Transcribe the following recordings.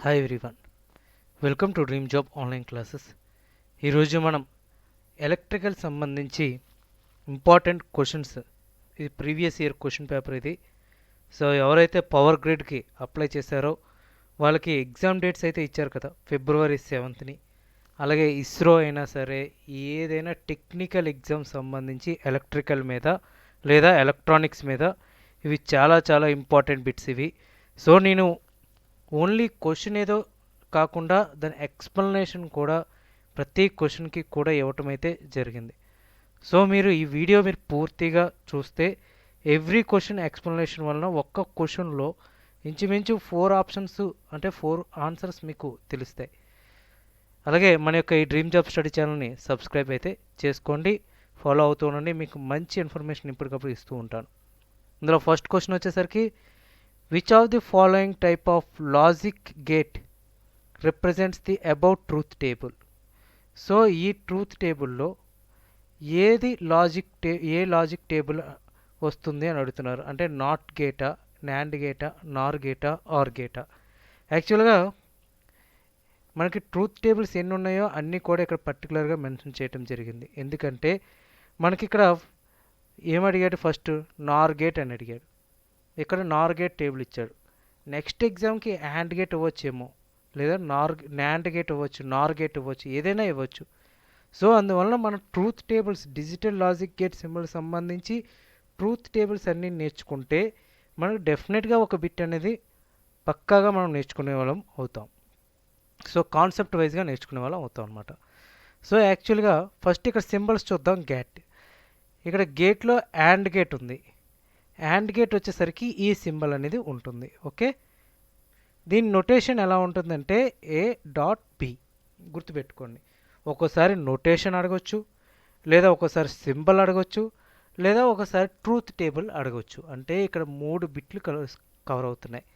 Hi everyone, welcome to dream job online classes. ఈరోజు మనం electrical సంబంధించి ఇంపార్టెంట్ క్వశ్చన్స్, ఇది ప్రీవియస్ ఇయర్ క్వశ్చన్ పేపర్ ఇది. సో ఎవరైతే పవర్ గ్రిడ్కి అప్లై చేశారో వాళ్ళకి ఎగ్జామ్ డేట్స్ అయితే ఇచ్చారు కదా, February 7th. అలాగే ఇస్రో అయినా సరే ఏదైనా టెక్నికల్ ఎగ్జామ్ సంబంధించి ఎలక్ట్రికల్ మీద లేదా ఎలక్ట్రానిక్స్ మీద ఇవి చాలా ఇంపార్టెంట్ బిట్స్ ఇవి. సో నేను ఓన్లీ క్వశ్చన్ ఏదో కాకుండా దాని ఎక్స్ప్లెనేషన్ కూడా ప్రతి క్వశ్చన్కి కూడా ఇవ్వటం అయితే జరిగింది. సో మీరు ఈ వీడియో మీరు పూర్తిగా చూస్తే ఎవ్రీ క్వశ్చన్ ఎక్స్ప్లెనేషన్ వలన ఒక్క క్వశ్చన్లో ఇంచుమించు 4 ఆప్షన్స్ అంటే 4 ఆన్సర్స్ మీకు తెలుస్తాయి. అలాగే మన యొక్క ఈ డ్రీమ్ జాబ్ స్టడీ ఛానల్ని సబ్స్క్రైబ్ అయితే చేసుకోండి, ఫాలో అవుతూ ఉండండి. మీకు మంచి ఇన్ఫర్మేషన్ ఇప్పటికప్పుడు ఇస్తూ ఉంటాను. ఇందులో ఫస్ట్ క్వశ్చన్ వచ్చేసరికి, which of the following type of logic gate represents the about truth table? So ఈ ట్రూత్ టేబుల్లో ఏది ఏ లాజిక్ టేబుల్ వస్తుంది అని అడుగుతున్నారు. అంటే నాట్ గేటా, నాండ్ గేటా, నార్ గేటా, ఆర్ గేటా? యాక్చువల్గా మనకి ట్రూత్ టేబుల్స్ ఎన్ని ఉన్నాయో అన్నీ కూడా ఇక్కడ పర్టికులర్గా మెన్షన్ చేయడం జరిగింది. ఎందుకంటే మనకి ఇక్కడ ఏమడిగాడు, ఫస్ట్ నార్ గేట్ అని అడిగాడు, ఇక్కడ నార్ గేట్ టేబుల్ ఇచ్చాడు. నెక్స్ట్ ఎగ్జామ్కి హ్యాండ్ గేట్ ఇవ్వచ్చేమో, లేదా నాండ్ గేట్ ఇవ్వచ్చు, నార్ గేట్ ఇవ్వచ్చు, ఏదైనా ఇవ్వచ్చు. సో అందువల్ల మనం truth tables, digital logic gate symbol సంబంధించి ట్రూత్ టేబుల్స్ అన్నీ నేర్చుకుంటే మనకు డెఫినెట్గా ఒక బిట్ అనేది పక్కాగా మనం నేర్చుకునే వాళ్ళం అవుతాం. సో కాన్సెప్ట్ వైజ్గా నేర్చుకునే వాళ్ళం అవుతాం అనమాట. సో యాక్చువల్గా ఫస్ట్ ఇక్కడ సింబల్స్ చూద్దాం. గేట్, ఇక్కడ గేట్లో యాండ్ గేట్ ఉంది. యాండ్ గేట్ వచ్చేసరికి ఈ సింబల్ అనేది ఉంటుంది. ఓకే, దీని నొటేషన్ ఎలా ఉంటుందంటే A.B. గుర్తుపెట్టుకోండి. ఒక్కోసారి నొటేషన్ అడగొచ్చు, లేదా ఒక్కోసారి సింబల్ అడగొచ్చు, లేదా ఒకసారి ట్రూత్ టేబుల్ అడగొచ్చు. అంటే ఇక్కడ 3 బిట్లు కవర్ అవుతున్నాయి.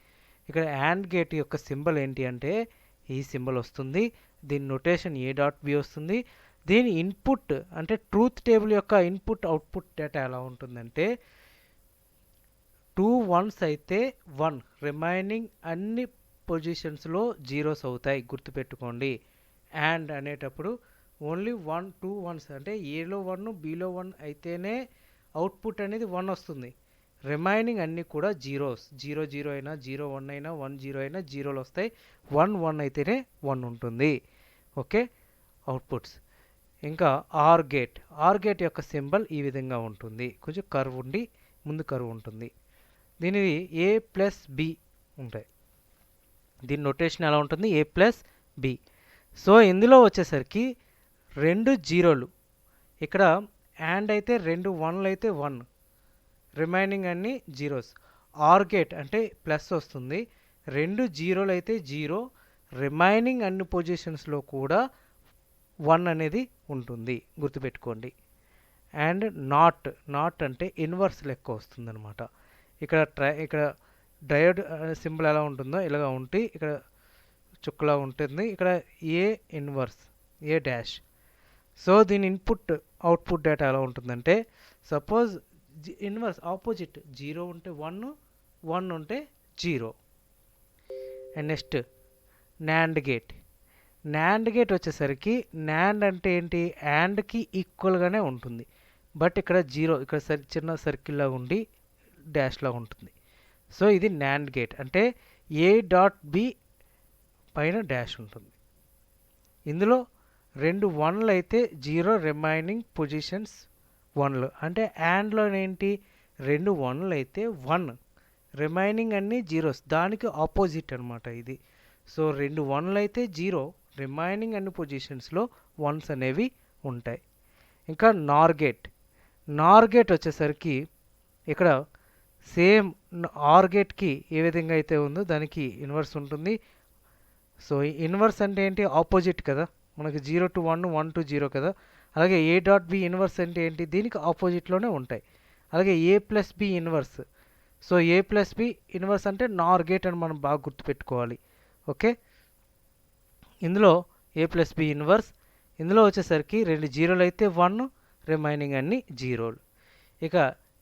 ఇక్కడ యాండ్ గేట్ యొక్క సింబల్ ఏంటి అంటే ఈ సింబల్ వస్తుంది. దీని నొటేషన్ A.B వస్తుంది. దీని ఇన్పుట్ అంటే ట్రూత్ టేబుల్ యొక్క ఇన్పుట్ అవుట్పుట్ డేటా ఎలా ఉంటుందంటే 2 1s అయితే 1, రిమైనింగ్ అన్ని పొజిషన్స్లో జీరోస్ అవుతాయి. గుర్తుపెట్టుకోండి, అండ్ అనేటప్పుడు ఓన్లీ 1 2 1s అంటే ఏలో 1 బీలో 1 అయితేనే అవుట్పుట్ అనేది 1 వస్తుంది. రిమైనింగ్ అన్నీ కూడా జీరోస్, 0 0 అయినా 0 1 అయినా 1 0 అయినా జీరోలు వస్తాయి. 1 1 అయితేనే 1 ఉంటుంది. Okay, outputs. ఇంకా ఆర్ గేట్ యొక్క సింబల్ ఈ విధంగా ఉంటుంది. కొంచెం కర్వ్ ఉండి ముందు కర్వ్ ఉంటుంది. దీనిది A+B ఉంటాయి. దీని నొటేషన్ ఎలా ఉంటుంది, A+B. సో ఇందులో వచ్చేసరికి 2 జీరోలు, ఇక్కడ యాండ్ అయితే 2 1లు అయితే 1, రిమైనింగ్ అన్ని జీరోస్. ఆర్ గేట్ అంటే ప్లస్ వస్తుంది, 2 జీరోలు అయితే 0, రిమైనింగ్ అన్ని పొజిషన్స్లో కూడా 1 అనేది ఉంటుంది. గుర్తుపెట్టుకోండి. అండ్ నాట్ అంటే ఇన్వర్స్ లెక్క వస్తుందన్నమాట. ఇక్కడ డయోడ్ సింబల్ ఎలా ఉంటుందో ఇలాగా ఉంటే ఇక్కడ చుక్కలా ఉంటుంది. ఇక్కడ ఏ డాష్. సో దీని ఇన్పుట్ అవుట్పుట్ డేటా ఎలా ఉంటుందంటే సపోజ్ ఇన్వర్స్ ఆపోజిట్, 0 ఉంటే 1, 1 ఉంటే 0. అండ్ నెక్స్ట్ నాండ్ గేట్ వచ్చేసరికి నాండ్ అంటే ఏంటి, యాండ్కి ఈక్వల్గానే ఉంటుంది. బట్ ఇక్కడ 0, ఇక్కడ చిన్న సర్కిల్లా ఉండి డాష్లా ఉంటుంది. సో ఇది నాండ్ గేట్ అంటే A.B పైన డాష్ ఉంటుంది. ఇందులో 2 1లు అయితే 0, రిమైనింగ్ పొజిషన్స్ 1లు. అంటే యాండ్లో ఏంటి, 2 1లు అయితే 1, రిమైనింగ్ అన్నీ జీరోస్, దానికి ఆపోజిట్ అనమాట ఇది. సో 2 1లు అయితే 0, రిమైనింగ్ అన్ని పొజిషన్స్లో 1s అనేవి ఉంటాయి. ఇంకా నార్ గేట్ వచ్చేసరికి ఇక్కడ సేమ్ ఆర్ గేట్కి ఏ విధంగా అయితే ఉందో దానికి ఇన్వర్స్ ఉంటుంది. సో ఇన్వర్స్ అంటే ఏంటి, ఆపోజిట్ కదా, మనకి 0 to 1 1 to 0 కదా. అలాగే A.B ఇన్వర్స్ అంటే ఏంటి, దీనికి ఆపోజిట్లోనే ఉంటాయి. అలాగే A+B inverse. So A+B inverse అంటే నార్ గేట్ అని మనం బాగా గుర్తుపెట్టుకోవాలి. ఓకే, ఇందులో A+B ఇన్వర్స్. ఇందులో వచ్చేసరికి 2 జీరోలు అయితే 1, రిమైనింగ్ అన్ని జీరోలు. ఇక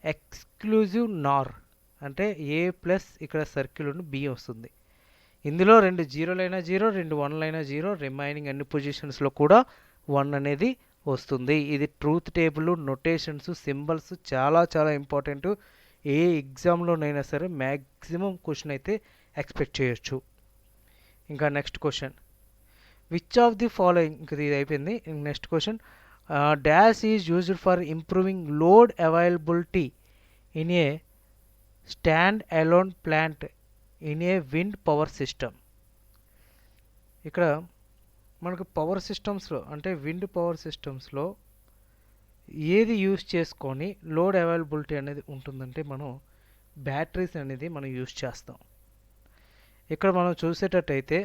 ఎక్స్క్లూజివ్ నార్ అంటే A+ ఇక్కడ సర్కిల్ ఉండి B వస్తుంది. ఇందులో 2 జీరోలైనా జీరో, 2 వన్లైనా జీరో, రిమైనింగ్ అన్ని పొజిషన్స్లో కూడా 1 అనేది వస్తుంది. ఇది ట్రూత్ టేబుల్, నొటేషన్స్, సింబల్స్ చాలా చాలా ఇంపార్టెంట్. ఏ ఎగ్జామ్లోనైనా సరే మ్యాక్సిమం క్వశ్చన్ అయితే ఎక్స్పెక్ట్ చేయొచ్చు. ఇంకా next question, which of the following, ఇంకా ఇది అయిపోయింది. Next question, dash is used for improving load availability in a stand alone plant in a wind power system. ఇక్కడ మనకు పవర్ సిస్టమ్స్లో అంటే విండ్ పవర్ సిస్టమ్స్లో ఏది యూజ్ చేసుకొని లోడ్ అవైలబిలిటీ అనేది ఉంటుందంటే మనం బ్యాటరీస్ అనేది మనం యూజ్ చేస్తాం. ఇక్కడ మనం చూసేటట్టయితే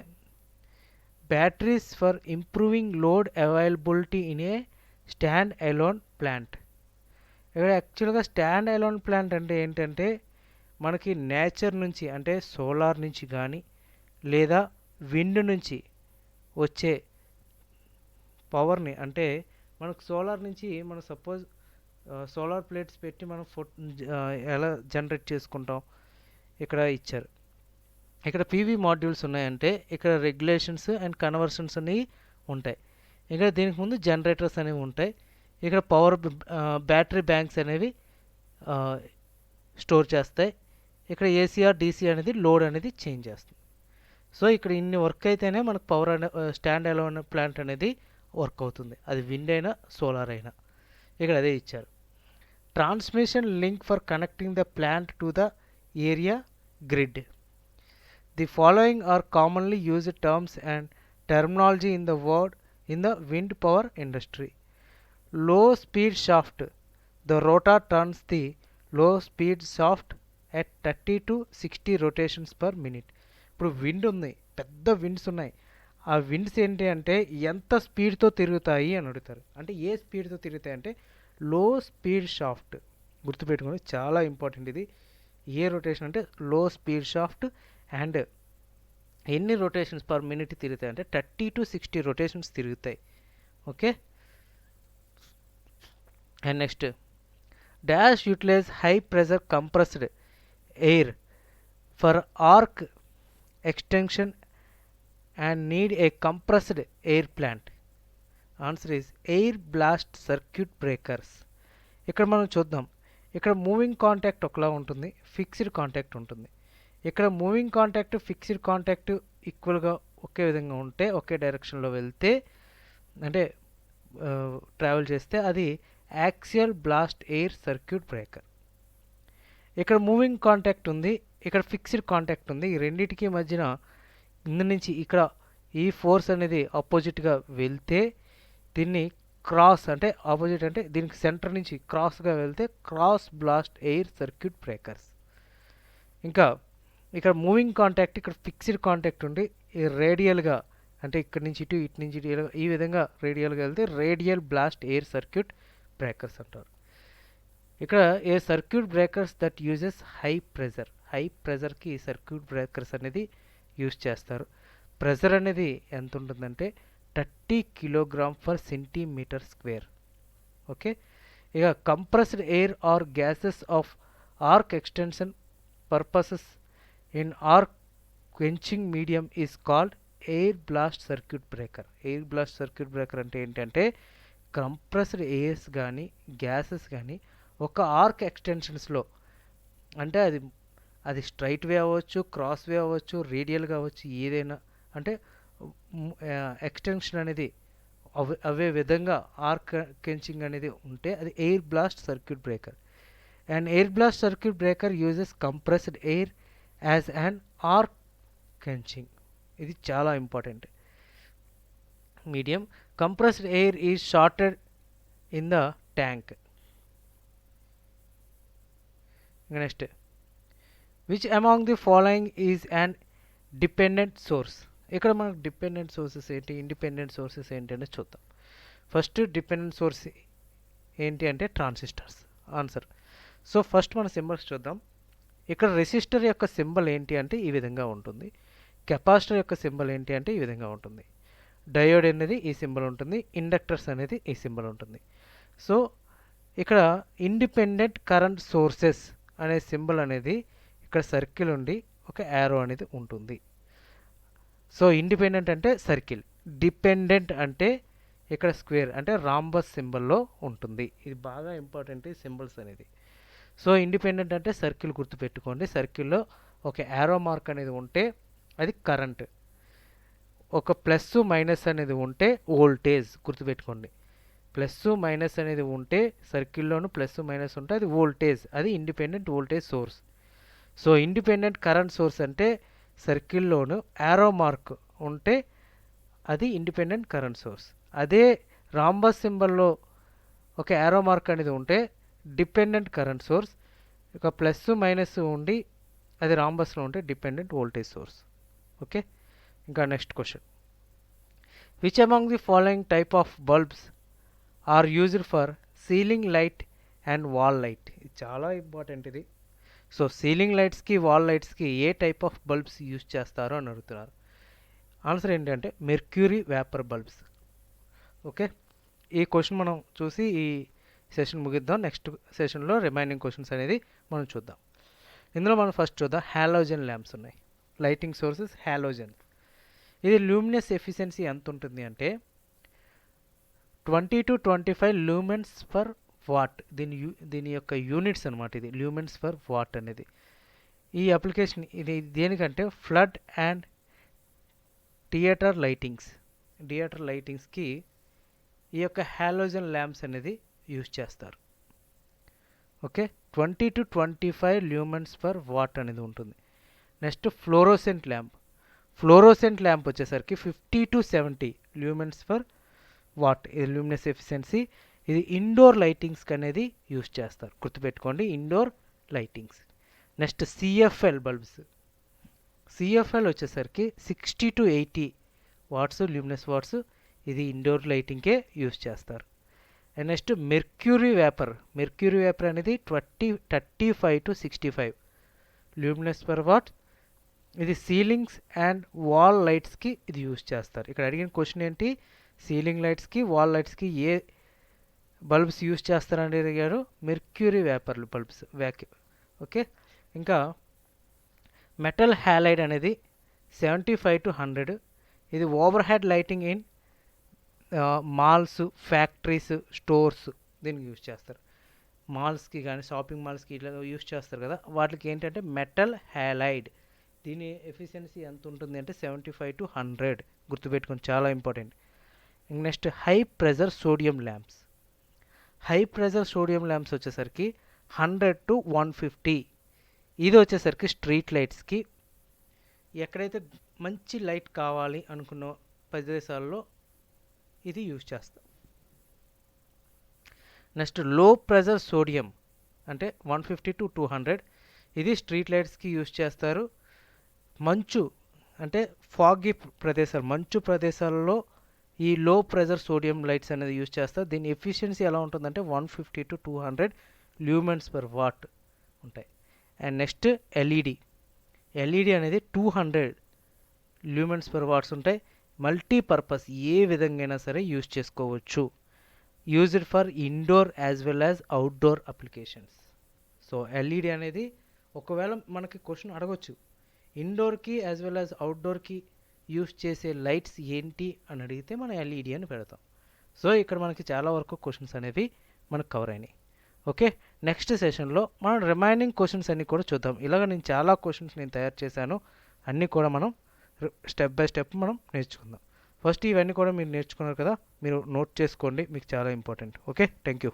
batteries for improving load availability in a stand alone plant. ఇక్కడ యాక్చువల్గా స్టాండ్ అలోన్ ప్లాంట్ అంటే ఏంటంటే మనకి నేచర్ నుంచి అంటే సోలార్ నుంచి కానీ లేదా విండ్ నుంచి వచ్చే పవర్ని, అంటే మనకు సోలార్ నుంచి మనం సపోజ్ సోలార్ ప్లేట్స్ పెట్టి మనం ఎలా జనరేట్ చేసుకుంటాం ఇక్కడ ఇచ్చారు. ఇక్కడ పీవీ మాడ్యూల్స్ ఉన్నాయంటే ఇక్కడ రెగ్యులేషన్స్ అండ్ కన్వర్షన్స్ అనేవి ఉంటాయి. ఇక్కడ దీనికి ముందు జనరేటర్స్ అనేవి ఉంటాయి. ఇక్కడ పవర్ బ్యాటరీ బ్యాంక్స్ అనేవి స్టోర్ చేస్తాయి. ఇక్కడ ఏసీఆర్ డీసీ అనేది లోడ్ అనేది చేంజ్ చేస్తుంది. సో ఇక్కడ ఇన్ని వర్క్ అయితేనే మనకు పవర్ అనే స్టాండ్ అలోన్ ప్లాంట్ అనేది వర్క్ అవుతుంది. అది విండ్ అయినా సోలార్ అయినా ఇక్కడ అదే ఇచ్చారు. Transmission link for connecting the plant to the area grid. The following are commonly used terms and terminology in the word in the wind power industry. Low speed shaft, the rotor turns the లో speed shaft at 30 to 60 rotations per minute. ఇప్పుడు wind ఉంది, పెద్ద winds ఉన్నాయి. ఆ winds ఏంటి అంటే ఎంత స్పీడ్తో తిరుగుతాయి అని అడుగుతారు. అంటే ఏ స్పీడ్తో తిరుగుతాయి అంటే లో స్పీడ్ షాఫ్ట్. గుర్తుపెట్టుకోండి, చాలా ఇంపార్టెంట్ ఇది. ఏ రొటేషన్ అంటే లో స్పీడ్ షాఫ్ట్ అండ్ ఎన్ని రొటేషన్స్ పర్ మినిట్ తిరుగుతాయి అంటే 30 to 60 రొటేషన్స్ తిరుగుతాయి. Okay. And next, dash utilize high pressure compressed air for arc extension and need a compressed air plant. Answer is air blast circuit breakers. ఇక్కడ మనం చూద్దాం, ఇక్కడ moving contact ఒకలా ఉంటుంది, fixed contact ఉంటుంది. ఇక్కడ మూవింగ్ కాంటాక్ట్ ఫిక్స్డ్ కాంటాక్ట్ ఈక్వల్గా ఒకే విధంగా ఉంటే, ఒకే డైరెక్షన్లో వెళ్తే అంటే ట్రావెల్ చేస్తే అది axial blast air circuit breaker. ఇక్కడ మూవింగ్ కాంటాక్ట్ ఉంది, ఇక్కడ ఫిక్స్డ్ కాంటాక్ట్ ఉంది. ఈ రెండింటికి మధ్యన ఇందు నుంచి ఇక్కడ ఈ ఫోర్స్ అనేది ఆపోజిట్గా వెళ్తే దీన్ని క్రాస్ అంటే ఆపోజిట్ అంటే దీనికి సెంటర్ నుంచి క్రాస్గా వెళ్తే cross blast air circuit breakers. ఇంకా ఇక్కడ మూవింగ్ కాంటాక్ట్, ఇక్కడ ఫిక్స్డ్ కాంటాక్ట్ ఉండి ఈ రేడియల్గా అంటే ఇక్కడ నుంచి ఇటు, ఇటు నుంచి ఇటు ఈ విధంగా రేడియల్గా వెళ్తే radial blast air circuit breakers అంటారు. ఇక్కడ a circuit breakers that uses high pressure. High ప్రెజర్కి సర్క్యూట్ బ్రేకర్స్ అనేది యూజ్ చేస్తారు. ప్రెజర్ అనేది ఎంత ఉంటుందంటే 30 kg/cm². ఓకే. ఇక compressed air or gases of arc extension purposes in arc quenching medium is called air blast circuit breaker. Air blast circuit breaker అంటే ఏంటంటే compressed heirs కానీ గ్యాసెస్ కానీ ఒక ఆర్క్ ఎక్స్టెన్షన్స్లో అంటే అది స్ట్రైట్ వే అవ్వచ్చు, క్రాస్ వే అవ్వచ్చు, రేడియల్ కావచ్చు, ఏదైనా అంటే ఎక్స్టెన్షన్ అనేది అవే విధంగా ఆర్క్ కెంచింగ్ అనేది ఉంటే అది air blast circuit breaker. And air blast circuit breaker uses compressed air as an arc quenching. ఇది చాలా important. Medium compressed air is shorted in the tank. Next, which among the following is an dependent source. ఇక్కడ మనకు dependent sources ఏంటి, independent sources ఏంటి అనేది చూద్దాం. First dependent source ఏంటి అంటే ట్రాన్సిస్టర్స్. ఆన్సర్. సో ఫస్ట్ మన సింబల్స్ చూద్దాం. ఇక్కడ రెసిస్టర్ యొక్క సింబల్ ఏంటి అంటే ఈ విధంగా ఉంటుంది. కెపాసిటర్ యొక్క సింబల్ ఏంటి అంటే ఈ విధంగా ఉంటుంది. డయోడ్ అనేది ఈ సింబల్ ఉంటుంది. ఇండక్టర్స్ అనేది ఈ సింబల్ ఉంటుంది. సో ఇక్కడ ఇండిపెండెంట్ కరెంట్ సోర్సెస్ అనే సింబల్ అనేది ఇక్కడ సర్కిల్ ఉండి ఒక యారో అనేది ఉంటుంది. సో ఇండిపెండెంట్ అంటే సర్కిల్, డిపెండెంట్ అంటే ఇక్కడ స్క్వేర్ అంటే రాంబస్ సింబల్లో ఉంటుంది. ఇది బాగా ఇంపార్టెంట్ ఈ సింబల్స్ అనేది. సో ఇండిపెండెంట్ అంటే సర్కిల్ గుర్తుపెట్టుకోండి. సర్కిల్లో ఒక యారో మార్క్ అనేది ఉంటే అది కరెంట్, ఒక ప్లస్ మైనస్ అనేది ఉంటే వోల్టేజ్ గుర్తుపెట్టుకోండి. ప్లస్ మైనస్ అనేది ఉంటే సర్కిల్లోను ప్లస్ మైనస్ ఉంటే అది వోల్టేజ్, అది independent voltage source. So independent current source అంటే సర్కిల్లోను యారో మార్క్ ఉంటే అది ఇండిపెండెంట్ కరెంట్ సోర్స్. అదే రాంబస్ సింబల్లో ఒక యారో మార్క్ అనేది ఉంటే డిపెండెంట్ కరెంట్ సోర్స్, ఒక ప్లస్ మైనస్ ఉండి అది రాంబస్లో ఉంటే డిపెండెంట్ వోల్టేజ్ సోర్స్. ఓకే, ఇంకా next question. Which among the following type of bulbs are used for ceiling light and wall light? ఇది చాలా ఇంపార్టెంట్ ఇది. సో సీలింగ్ లైట్స్కి వాల్ లైట్స్కి ఏ టైప్ ఆఫ్ బల్బ్స్ యూజ్ చేస్తారో అని అడుగుతున్నారు. ఆన్సర్ ఏంటంటే మెర్క్యూరీ వేపర్ బల్బ్స్. ఓకే, ఈ క్వశ్చన్ మనం చూసి ఈ సెషన్ ముగిద్దాం. నెక్స్ట్ సెషన్లో రిమైనింగ్ క్వశ్చన్స్ అనేది మనం చూద్దాం. ఇందులో మనం ఫస్ట్ చూద్దాం. హాలోజన్ ల్యాంప్స్ ఉన్నాయి, లైటింగ్ సోర్సెస్ హాలోజన్. ఇది లూమినస్ ఎఫిషియన్సీ ఎంత ఉంటుంది అంటే 20 to 25 లూమెన్స్ పర్ వాట్. దీని యొక్క యూనిట్స్ అనమాట. ఇది లూమెన్స్ పర్ వాట్ అనేది. ఈ అప్లికేషన్ ఇది దేనికంటే ఫ్లడ్ అండ్ థియేటర్ లైటింగ్స్కి ఈ యొక్క హాలోజన్ ల్యాంప్స్ అనేది యూజ్ చేస్తారు. Okay, 20 to 25 lumens per watt అనేది ఉంటుంది. నెక్స్ట్ ఫ్లోరోసెంట్ ల్యాంప్ వచ్చేసరికి 50 to 70 ల్యూమెన్స్ పర్ వాట్. ఇది లూమినస్ ఎఫిషియన్సీ. ఇది ఇండోర్ లైటింగ్స్కి అనేది యూజ్ చేస్తారు, గుర్తుపెట్టుకోండి, indoor lightings. Next CFL bulbs. CFL వచ్చేసరికి 60 to 80 వాట్స్ లూమినస్ వాట్స్. ఇది ఇండోర్ లైటింగ్కే యూజ్ చేస్తారు. అండ్ నెక్స్ట్ మెర్క్యూరీ వేపర్ అనేది 35 to 65 లూమినస్ పర్ వాట్. ఇది సీలింగ్స్ అండ్ వాల్ లైట్స్కి ఇది యూజ్ చేస్తారు. ఇక్కడ అడిగిన క్వశ్చన్ ఏంటి, సీలింగ్ లైట్స్కి వాల్ లైట్స్కి ఏ బల్బ్స్ యూజ్ చేస్తారని అడిగారు. మెర్క్యూరీ వేపర్ బల్బ్స్ ఓకే, ఇంకా మెటల్ హ్యాలైడ్ అనేది 75 to 100. ఇది over head lighting in malls, factories, stores దీనికి యూజ్ చేస్తారు. మాల్స్కి కానీ షాపింగ్ మాల్స్కి ఇట్లా యూజ్ చేస్తారు కదా, వాటికి ఏంటంటే మెటల్ హ్యాలైడ్. దీని ఎఫిషియన్సీ ఎంత ఉంటుంది అంటే 75 to 100. గుర్తుపెట్టుకొని, చాలా important. Next high pressure sodium lamps వచ్చేసరికి 100 to 150. ఇది వచ్చేసరికి స్ట్రీట్ లైట్స్కి, ఎక్కడైతే మంచి లైట్ కావాలి అనుకున్న ప్రదేశాల్లో ఇది యూజ్ చేస్తాం. నెక్స్ట్ లో ప్రెజర్ సోడియం అంటే 150 to 200. ఇది స్ట్రీట్ లైట్స్కి యూజ్ చేస్తారు. మంచు అంటే ఫాగీ ప్రదేశాలు, మంచు ప్రదేశాలలో ఈ లో ప్రెజర్ సోడియం లైట్స్ అనేది యూజ్ చేస్తారు. దీని ఎఫిషియన్సీ ఎలా ఉంటుందంటే 150 to 200 ల్యూమెన్స్ పర్ వాట్ ఉంటాయి. అండ్ నెక్స్ట్ ఎల్ఈడి అనేది 200 ల్యూమెన్స్ పర్ వాట్స్ ఉంటాయి. మల్టీపర్పస్, ఏ విధంగా అయినా సరే యూజ్ చేసుకోవచ్చు. Used for indoor as well as outdoor applications. So LED అనేది ఒకవేళ మనకి క్వశ్చన్ అడగొచ్చు, ఇండోర్కి యాజ్ వెల్ యాజ్ అవుట్డోర్కి యూజ్ చేసే లైట్స్ ఏంటి అని అడిగితే మనం ఎల్ఈడి అని పెడతాం. సో ఇక్కడ మనకి చాలా వరకు క్వశ్చన్స్ అనేవి మనకు కవర్ అయినాయి. ఓకే, నెక్స్ట్ సెషన్లో మనం రిమైనింగ్ క్వశ్చన్స్ అన్నీ కూడా చూద్దాం. ఇలాగ నేను చాలా క్వశ్చన్స్ తయారు చేశాను, అన్నీ కూడా మనం స్టెప్ బై స్టెప్ మనం నేర్చుకుందాం. ఫస్ట్ ఇవన్నీ కూడా మీరు నేర్చుకున్నారు కదా, మీరు నోట్ చేసుకోండి, మీకు చాలా ఇంపార్టెంట్. Okay, thank you.